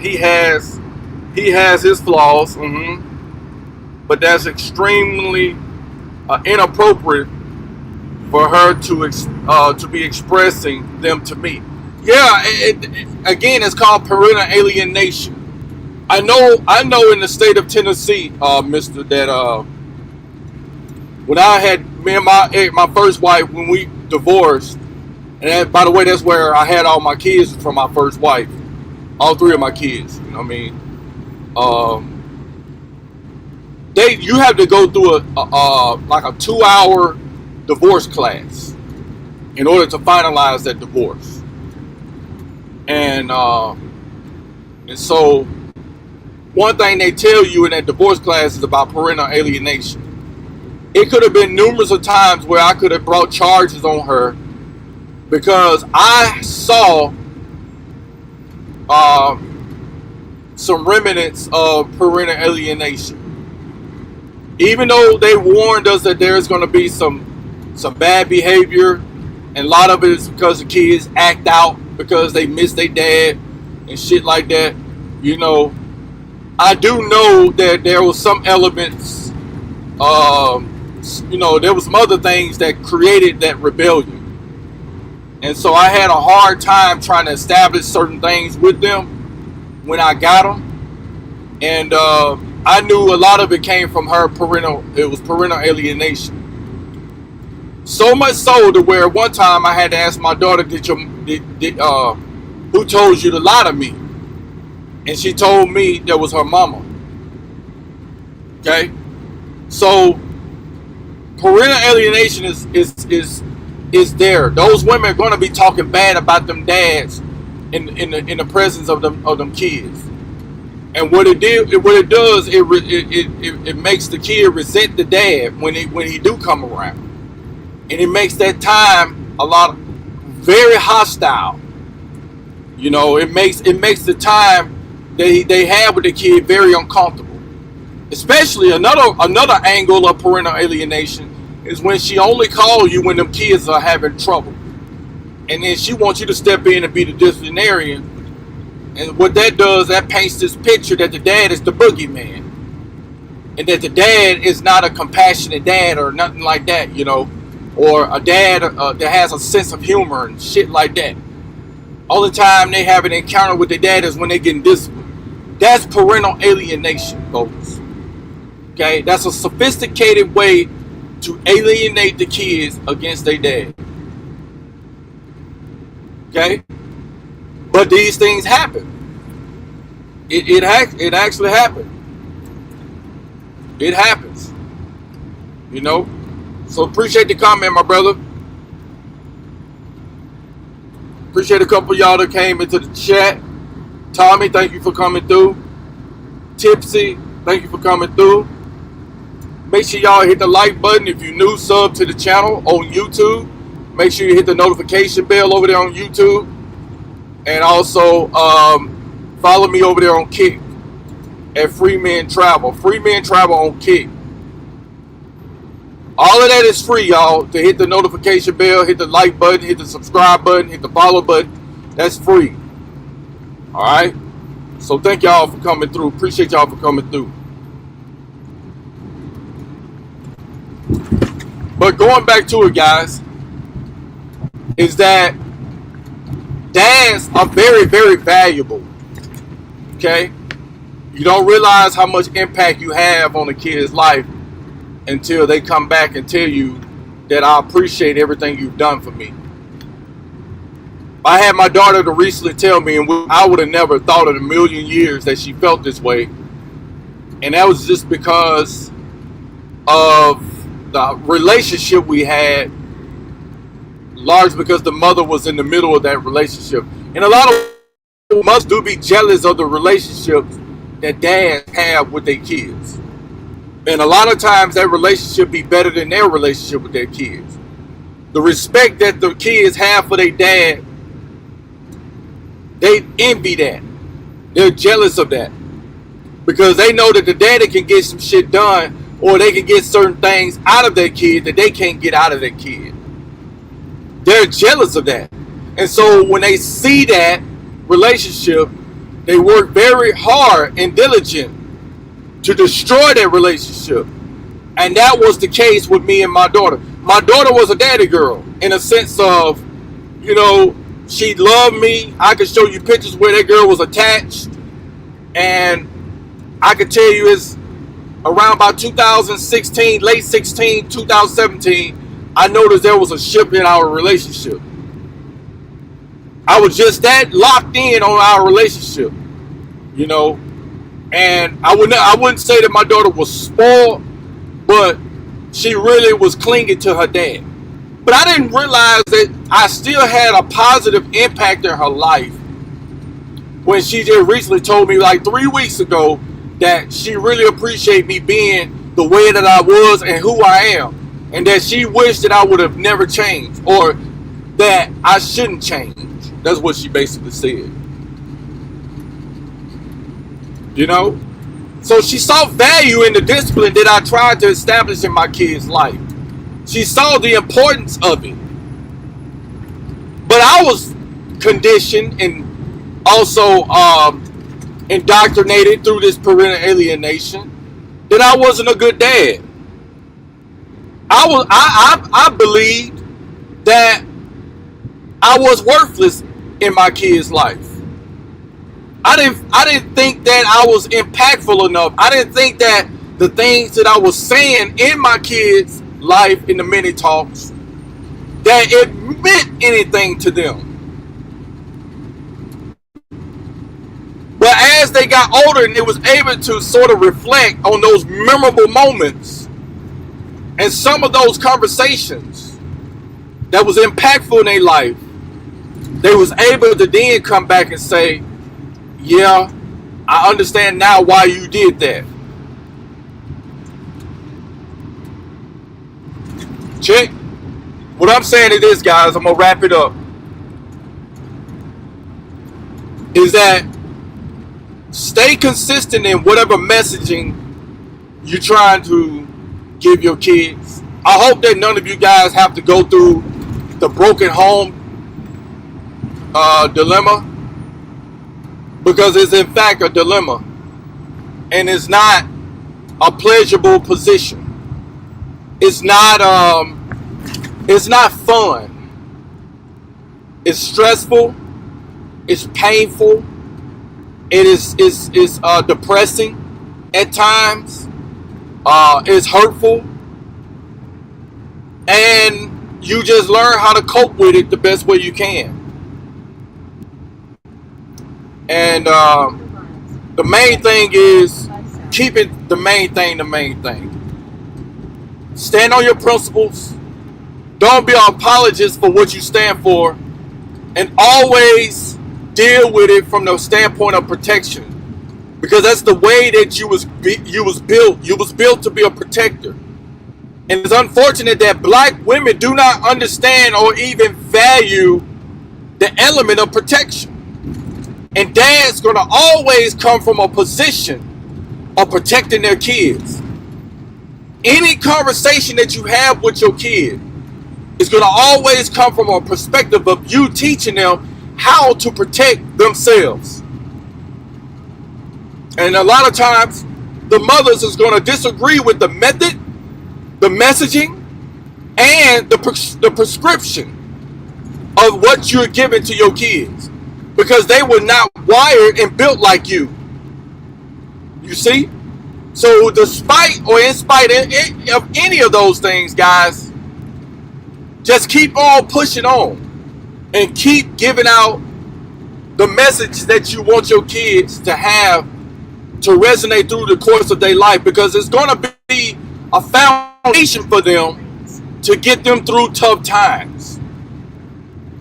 He has his flaws, but that's extremely inappropriate for her to be expressing them to me. Yeah, again, it's called parental alienation. I know in the state of Tennessee, Mister, that when I had me and my first wife, when we divorced, and by the way, that's where I had all my kids from my first wife, all three of my kids. You know what I mean? You have to go through like a 2-hour divorce class in order to finalize that divorce, and so one thing they tell you in that divorce class is about parental alienation. It could have been numerous of times where I could have brought charges on her because I saw some remnants of parental alienation. Even though they warned us that there's going to be some bad behavior, and a lot of it is because the kids act out because they miss their dad and shit like that. You know, I do know that there was some elements, you know, there was some other things that created that rebellion. And so I had a hard time trying to establish certain things with them when I got them. And I knew a lot of it came from her parental alienation. So much so to where one time I had to ask my daughter, who told you to lie to me? And she told me that was her mama. Okay? So parental alienation is there. Those women are going to be talking bad about them dads in the presence of them kids. And what it does, it makes the kid resent the dad when he do come around, and it makes that time very hostile. You know, it makes the time that they have with the kid very uncomfortable. Especially another angle of parental alienation is when she only calls you when them kids are having trouble, and then she wants you to step in and be the disciplinarian. And what that does, that paints this picture that the dad is the boogeyman, and that the dad is not a compassionate dad or nothing like that, you know, or a dad that has a sense of humor and shit like that. All the time they have an encounter with their dad is when they getting disciplined. That's parental alienation, folks. Okay, that's a sophisticated way to alienate the kids against their dad. Okay? But these things happen. It actually happened. It happens. You know? So appreciate the comment, my brother. Appreciate a couple of y'all that came into the chat. Tommy, thank you for coming through. Tipsy, thank you for coming through. Make sure y'all hit the like button if you're new, sub to the channel on YouTube. Make sure you hit the notification bell over there on YouTube. And also follow me over there on Kick at Free Men Travel. Free Men Travel on Kick. All of that is free, y'all. To hit the notification bell, hit the like button, hit the subscribe button, hit the follow button. That's free. All right? So thank y'all for coming through. Appreciate y'all for coming through. But going back to it, guys, is that dads are very, very valuable. Okay? You don't realize how much impact you have on a kid's life until they come back and tell you that I appreciate everything you've done for me. I had my daughter to recently tell me, and I would have never thought in a million years that she felt this way. And that was just because of the relationship we had, largely because the mother was in the middle of that relationship. And a lot of mothers do be jealous of the relationships that dads have with their kids. And a lot of times that relationship be better than their relationship with their kids. The respect that the kids have for their dad, they envy that. They're jealous of that. Because they know that the daddy can get some shit done, or they can get certain things out of their kid that they can't get out of their kid. They're jealous of that. And so when they see that relationship, they work very hard and diligent to destroy that relationship. And that was the case with me and my daughter. My daughter was a daddy girl in a sense of, you know, she loved me. I could show you pictures where that girl was attached. And I could tell you it's around about 2016, late 16, 2017, I noticed there was a shift in our relationship. I was just that locked in on our relationship, you know. And I wouldn't say that my daughter was spoiled, but she really was clinging to her dad. But I didn't realize that I still had a positive impact in her life when she just recently told me like 3 weeks ago that she really appreciated me being the way that I was and who I am, and that she wished that I would have never changed, or that I shouldn't change. That's what she basically said. You know? So she saw value in the discipline that I tried to establish in my kid's life. She saw the importance of it. But I was conditioned and also indoctrinated through this parental alienation that I wasn't a good dad. I believed that I was worthless in my kid's life. I didn't think that I was impactful enough. I didn't think that the things that I was saying in my kids' life in the mini talks, that it meant anything to them. But as they got older and they was able to sort of reflect on those memorable moments and some of those conversations that was impactful in their life, they was able to then come back and say, yeah, I understand now why you did that. Check. What I'm saying is this, guys, I'm going to wrap it up, is that stay consistent in whatever messaging you're trying to give your kids. I hope that none of you guys have to go through the broken home dilemma, because it's in fact a dilemma, and it's not a pleasurable position. It's not fun. It's stressful. It's painful. It is depressing at times. It's hurtful, and you just learn how to cope with it the best way you can. And the main thing is keep it the main thing. Stand on your principles. Don't be an apologist for what you stand for, and always deal with it from the standpoint of protection, because that's the way that you was built. You was built to be a protector. And it's unfortunate that black women do not understand or even value the element of protection. And dad's going to always come from a position of protecting their kids. Any conversation that you have with your kid is going to always come from a perspective of you teaching them how to protect themselves. And a lot of times, the mothers is going to disagree with the method, the messaging, and the prescription of what you're giving to your kids, because they were not wired and built like you. You see? So despite or in spite of any of those things, guys, just keep on pushing on and keep giving out the message that you want your kids to have to resonate through the course of their life, because it's going to be a foundation for them to get them through tough times.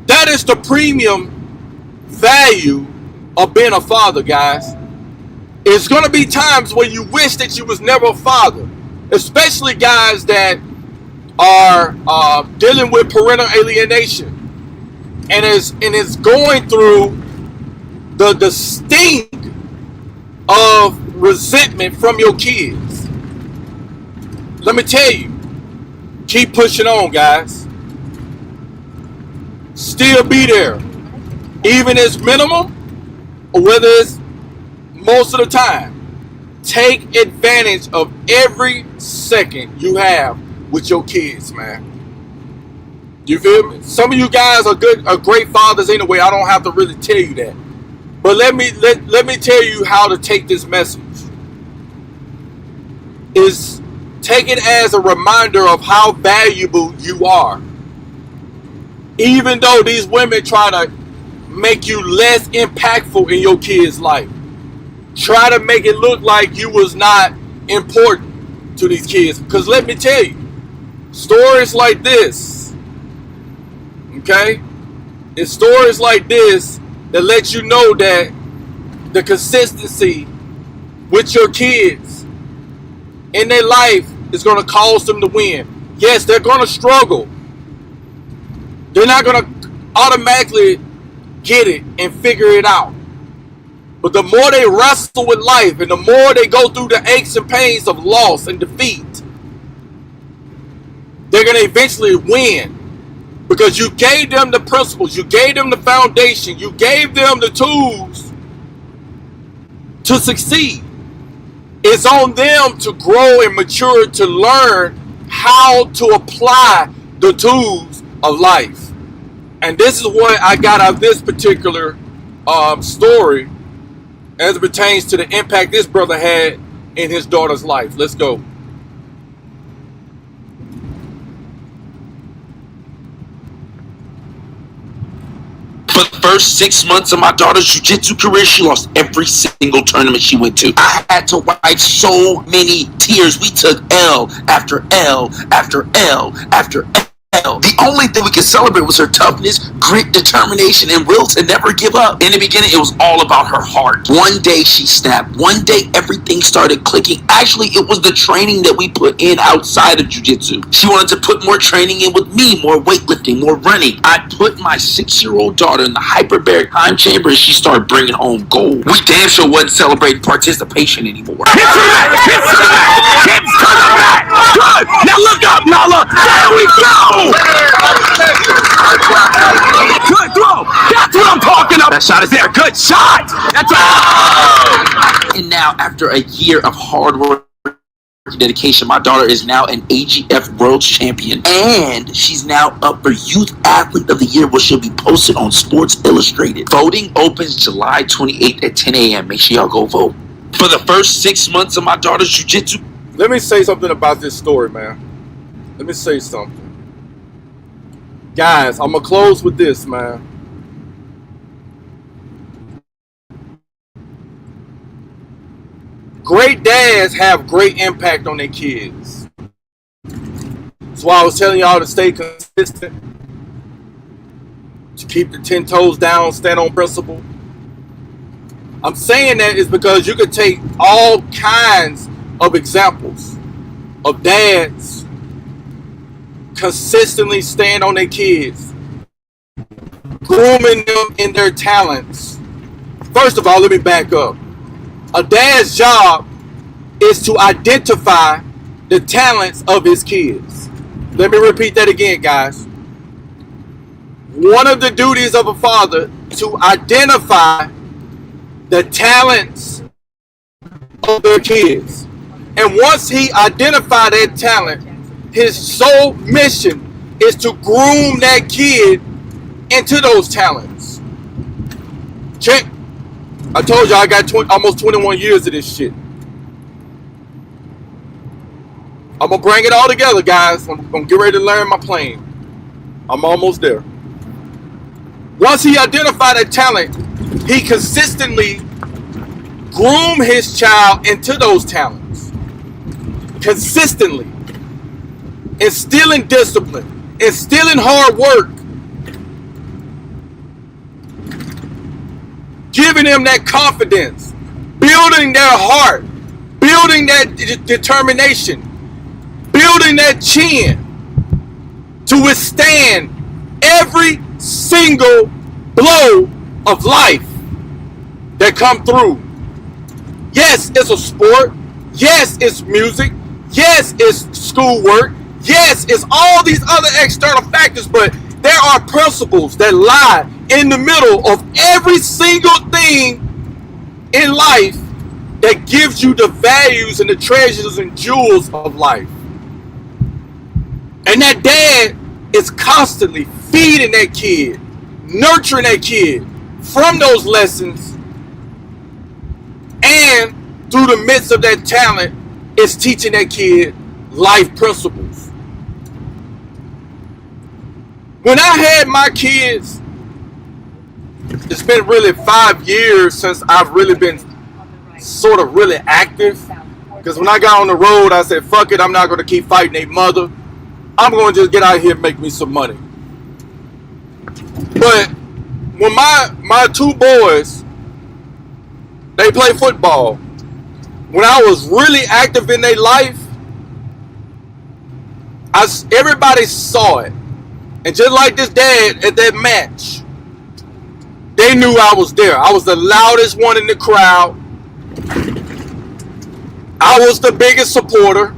That is the premium value of being a father, guys. It's going to be times when you wish that you was never a father, especially guys that are dealing with parental alienation and is going through the sting of resentment from your kids. Let me tell you, keep pushing on, guys. Still be there, even if it's minimum or whether it's most of the time. Take advantage of every second you have with your kids, man. You feel me? Some of you guys are great fathers anyway. I don't have to really tell you that. But let me tell you how to take this message. Is take it as a reminder of how valuable you are. Even though these women try to make you less impactful in your kid's life, try to make it look like you was not important to these kids. Because let me tell you, stories like this, okay? It's stories like this that let you know that the consistency with your kids in their life is going to cause them to win. Yes, they're going to struggle. They're not going to automatically get it and figure it out. But the more they wrestle with life and the more they go through the aches and pains of loss and defeat, they're going to eventually win. Because you gave them the principles, you gave them the foundation, you gave them the tools to succeed. It's on them to grow and mature, to learn how to apply the tools of life. And this is what I got out of this particular story as it pertains to the impact this brother had in his daughter's life. Let's go. For the first 6 months of my daughter's jiu-jitsu career, she lost every single tournament she went to. I had to wipe so many tears. We took L after L after L after L. The only thing we could celebrate was her toughness, grit, determination, and will to never give up. In the beginning, it was all about her heart. One day she snapped. One day everything started clicking. Actually, it was the training that we put in outside of jiu-jitsu. She wanted to put more training in with me, more weightlifting, more running. I put my 6-year-old daughter in the hyperbaric time chamber and she started bringing home gold. We damn sure wasn't celebrating participation anymore. Hit to the back! Hit to the back! Hit to the back! Good! Now look up, Nala! There we go! Good throw! That's what I'm talking about! That shot is there. Good shot! That's right! And now, after a year of hard work and dedication, my daughter is now an AGF World Champion. And she's now up for Youth Athlete of the Year, where she'll be posted on Sports Illustrated. Voting opens July 28th at 10 a.m. Make sure y'all go vote. For the first 6 months of my daughter's jiu-jitsu. Let me say something about this story, man. Let me say something. Guys, I'm going to close with this, man. Great dads have great impact on their kids. That's why I was telling y'all to stay consistent, to keep the 10 toes down, stand on principle. I'm saying that is because you could take all kinds of examples of dads consistently stand on their kids, grooming them in their talents, First of all, let me back up. A dad's job is to identify the talents of his kids. Let me repeat that again, guys. One of the duties of a father is to identify the talents of their kids. And once he identifies that talent, his sole mission is to groom that kid into those talents. Check. I told you I got almost 21 years of this shit. I'm going to bring it all together, guys. I'm going to get ready to learn my plane. I'm almost there. Once he identified that talent, he consistently groom his child into those talents. Consistently. Instilling discipline. Instilling hard work. Giving them that confidence. Building their heart. Building that determination. Building that chin to withstand every single blow of life that come through. Yes, it's a sport. Yes, it's music. Yes, it's schoolwork. Yes, it's all these other external factors, but there are principles that lie in the middle of every single thing in life that gives you the values and the treasures and jewels of life. And that dad is constantly feeding that kid, nurturing that kid from those lessons, and through the midst of that talent is teaching that kid life principles. When I had my kids, it's been really 5 years since I've really been sort of really active. Because when I got on the road, I said, fuck it, I'm not going to keep fighting their mother. I'm going to just get out here and make me some money. But when my two boys, they play football. When I was really active in their life, everybody saw it. And just like this dad at that match, they knew I was there. I was the loudest one in the crowd. I was the biggest supporter.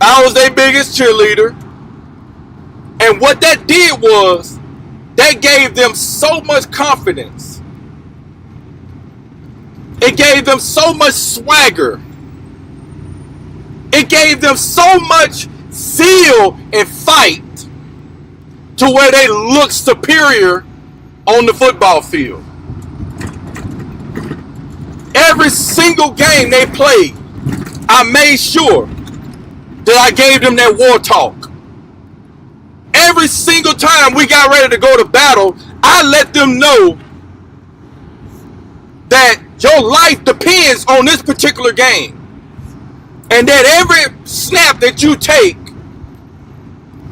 I was their biggest cheerleader. And what that did was, that gave them so much confidence. It gave them so much swagger. It gave them so much zeal and fight to where they look superior on the football field. Every single game they played, I made sure that I gave them that war talk. Every single time we got ready to go to battle, I let them know that your life depends on this particular game. And that every snap that you take,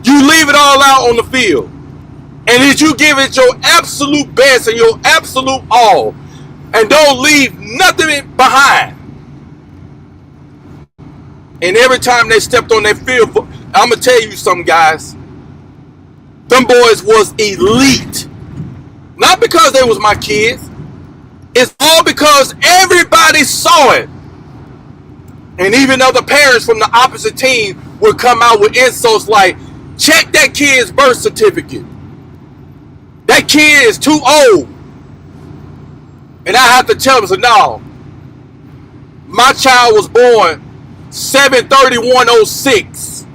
you leave it all out on the field. And that you give it your absolute best and your absolute all. And don't leave nothing behind. And every time they stepped on that field, I'm going to tell you something, guys. Them boys was elite. Not because they was my kids. It's all because everybody saw it. And even other parents from the opposite team would come out with insults like, check that kid's birth certificate. That kid is too old. And I have to tell them, so no. My child was born 7/31/06.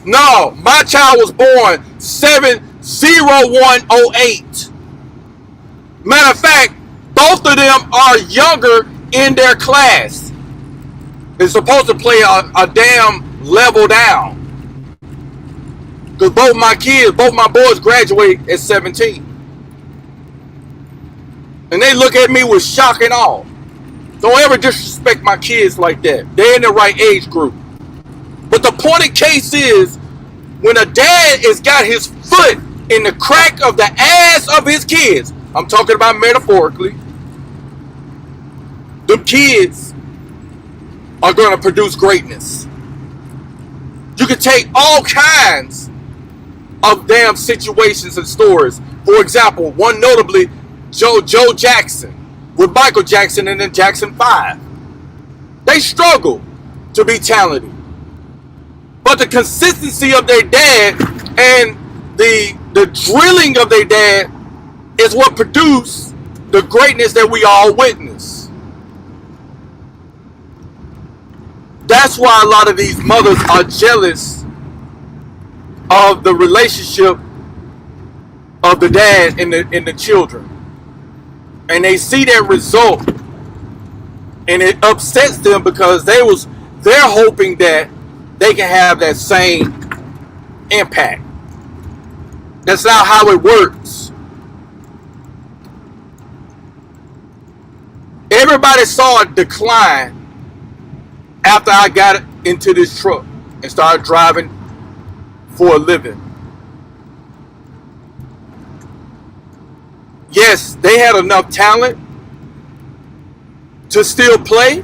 No, my child was born 7/01/08. Matter of fact, both of them are younger in their class. They're supposed to play a damn level down. Because both my boys graduate at 17. And they look at me with shock and awe. Don't ever disrespect my kids like that. They're in the right age group. But the point of the case is, when a dad has got his foot in the crack of the ass of his kids, I'm talking about metaphorically, them kids are going to produce greatness. You can take all kinds of damn situations and stories For example, one notably, Joe Jackson with Michael Jackson and then Jackson 5. They struggle to be talented. But the consistency of their dad and the drilling of their dad is what produced the greatness that we all witness. That's why a lot of these mothers are jealous of the relationship of the dad and the children. And they see that result and it upsets them because they're hoping that they can have that same impact. That's not how it works. Everybody saw a decline after I got into this truck and started driving for a living. Yes, they had enough talent to still play.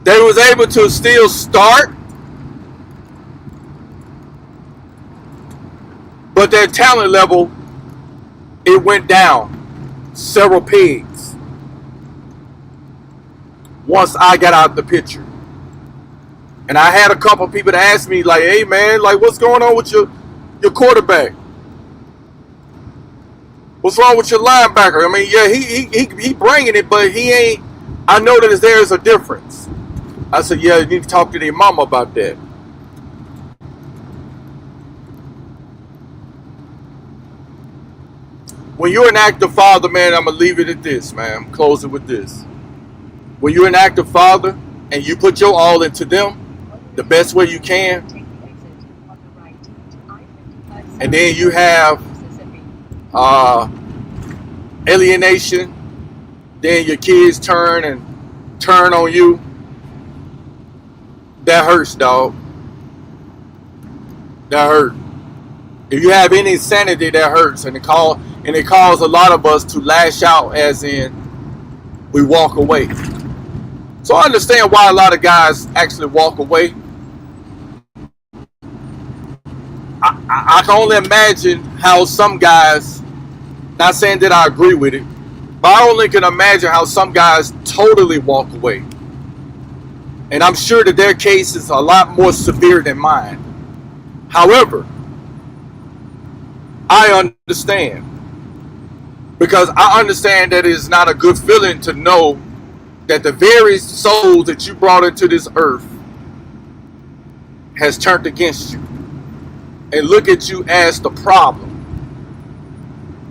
They was able to still start. But their talent level, it went down several pegs once I got out the picture. And I had a couple of people that asked me, like, hey man, like what's going on with your quarterback? What's wrong with your linebacker? I mean, yeah, he bringing it, but he ain't. I know that there's a difference. I said, yeah, you need to talk to their mama about that. When you're an active father, man, I'm going to leave it at this, man. I'm closing with this. When you're an active father and you put your all into them the best way you can, and then you have alienation, then your kids turn on you, that hurts, dog. That hurt. If you have any insanity, that hurts, and it caused a lot of us to lash out, as in we walk away. So I understand why a lot of guys actually walk away. I can only imagine how some guys, not saying that I agree with it, but I only can imagine how some guys totally walk away. And I'm sure that their case is a lot more severe than mine. However, I understand. Because I understand that it's not a good feeling to know that the very soul that you brought into this earth has turned against you. And look at you as the problem.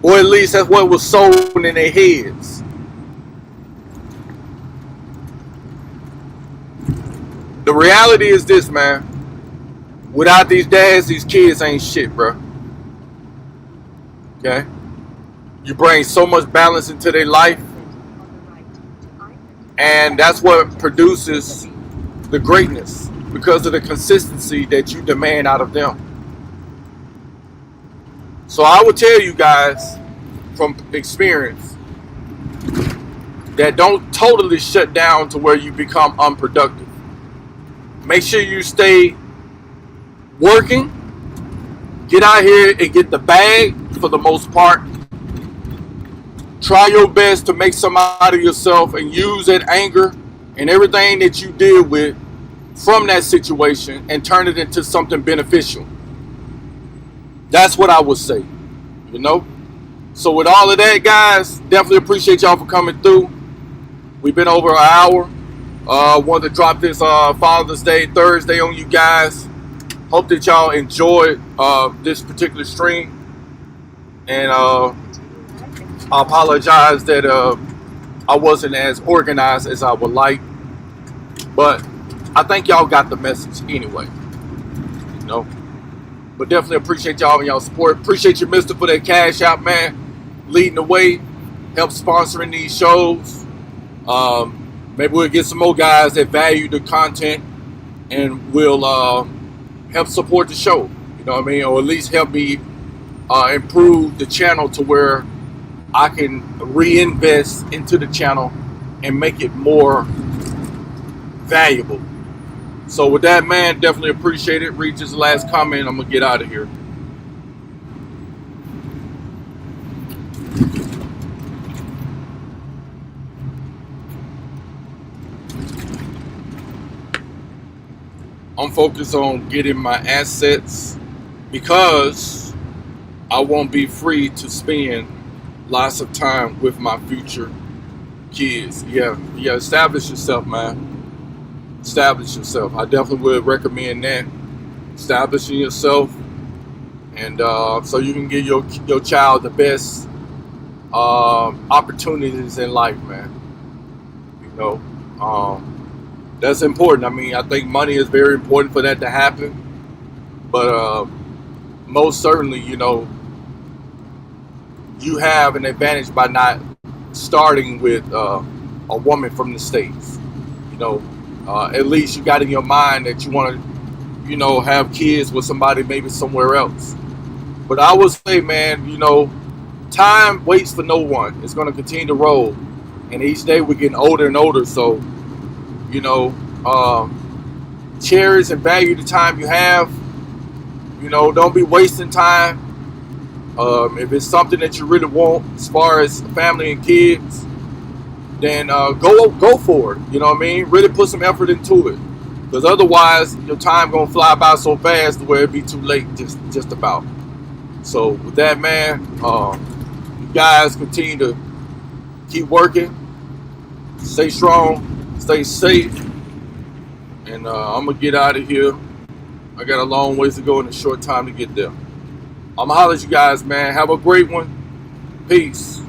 Or at least that's what was sold in their heads. The reality is this, man. Without these dads, these kids ain't shit, bro. Okay? You bring so much balance into their life. And that's what produces the greatness. Because of the consistency that you demand out of them. So I would tell you guys from experience that don't totally shut down to where you become unproductive. Make sure you stay working. Get out here and get the bag for the most part. Try your best to make something out of yourself and use that anger and everything that you deal with from that situation and turn it into something beneficial. That's what I would say, you know? So with all of that, guys, definitely appreciate y'all for coming through. We've been over an hour. Wanted to drop this Father's Day Thursday on you guys. Hope that y'all enjoyed this particular stream. And I apologize that I wasn't as organized as I would like. But I think y'all got the message anyway. You know? But definitely appreciate y'all and y'all support. Appreciate you, Mister, for that cash out, man. Leading the way. Help sponsoring these shows. Maybe we'll get some more guys that value the content and will help support the show. You know what I mean? Or at least help me improve the channel to where I can reinvest into the channel and make it more valuable. So with that, man, definitely appreciate it. Read this last comment. I'm going to get out of here. I'm focused on getting my assets because I won't be free to spend lots of time with my future kids. Yeah, establish yourself, man. Establish yourself. I definitely would recommend that. Establishing yourself, and so you can give your child the best opportunities in life, man. You know, that's important. I mean, I think money is very important for that to happen, but most certainly, you know, you have an advantage by not starting with a woman from the States. You know, at least you got in your mind that you want to, you know, have kids with somebody maybe somewhere else. But I would say, man, you know, time waits for no one. It's going to continue to roll. And each day we're getting older and older. So, you know, cherish and value the time you have. You know, don't be wasting time. If it's something that you really want as far as family and kids, then go for it. You know what I mean? Really put some effort into it. Because otherwise, your time going to fly by so fast where it'll be too late just about. So with that, man, you guys continue to keep working. Stay strong. Stay safe. And I'm going to get out of here. I got a long ways to go and a short time to get there. I'm going to holler at you guys, man. Have a great one. Peace.